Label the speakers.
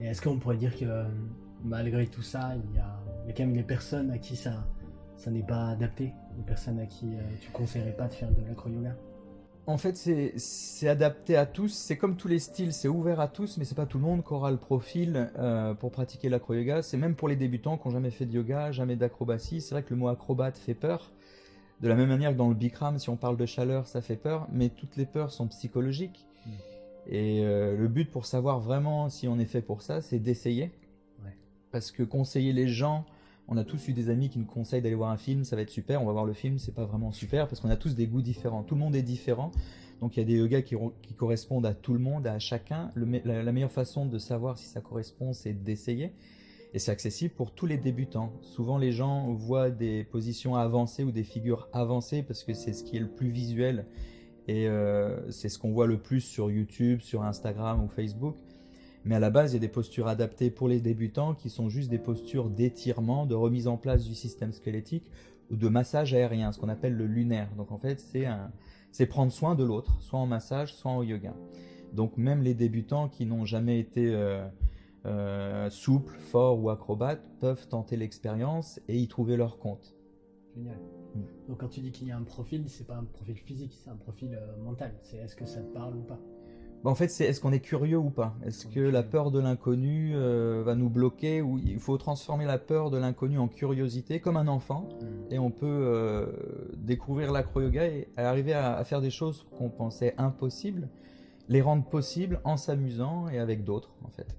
Speaker 1: Et est-ce qu'on pourrait dire que malgré tout ça, il y a quand même des personnes à qui ça n'est pas adapté, des personnes à qui tu conseillerais pas de faire de l'acro-yoga?
Speaker 2: En fait, c'est adapté à tous, c'est comme tous les styles, c'est ouvert à tous, mais c'est pas tout le monde qui aura le profil pour pratiquer l'acro-yoga. C'est même pour les débutants qui n'ont jamais fait de yoga, jamais d'acrobatie. C'est vrai que le mot acrobate fait peur. De la même manière que dans le Bikram, si on parle de chaleur, ça fait peur, mais toutes les peurs sont psychologiques.
Speaker 1: Mm.
Speaker 2: Et le but pour savoir vraiment si on est fait pour ça, c'est d'essayer.
Speaker 1: Ouais.
Speaker 2: Parce que conseiller les gens, on a tous eu des amis qui nous conseillent d'aller voir un film, ça va être super, on va voir le film, c'est pas vraiment super, parce qu'on a tous des goûts différents, tout le monde est différent, donc il y a des yogas qui correspondent à tout le monde, à chacun. La meilleure façon de savoir si ça correspond, c'est d'essayer, et c'est accessible pour tous les débutants. Souvent les gens voient des positions avancées ou des figures avancées, parce que c'est ce qui est le plus visuel, et c'est ce qu'on voit le plus sur YouTube, sur Instagram ou Facebook. Mais à la base, il y a des postures adaptées pour les débutants qui sont juste des postures d'étirement, de remise en place du système squelettique ou de massage aérien, ce qu'on appelle le lunaire. Donc en fait, c'est prendre soin de l'autre, soit en massage, soit en yoga. Donc même les débutants qui n'ont jamais été souples, forts ou acrobates peuvent tenter l'expérience et y trouver leur compte.
Speaker 1: Génial.
Speaker 2: Mm.
Speaker 1: Donc quand tu dis qu'il y a un profil, c'est pas un profil physique, c'est un profil mental. C'est est-ce que ça te parle ou pas?
Speaker 2: Bah, en fait, c'est est-ce qu'on est curieux ou pas? Est-ce que la peur de l'inconnu va nous bloquer? Ou il faut transformer la peur de l'inconnu en curiosité, comme un enfant, et on peut découvrir l'acro-yoga et arriver à faire des choses qu'on pensait impossibles, les rendre possibles en s'amusant et avec d'autres, en fait.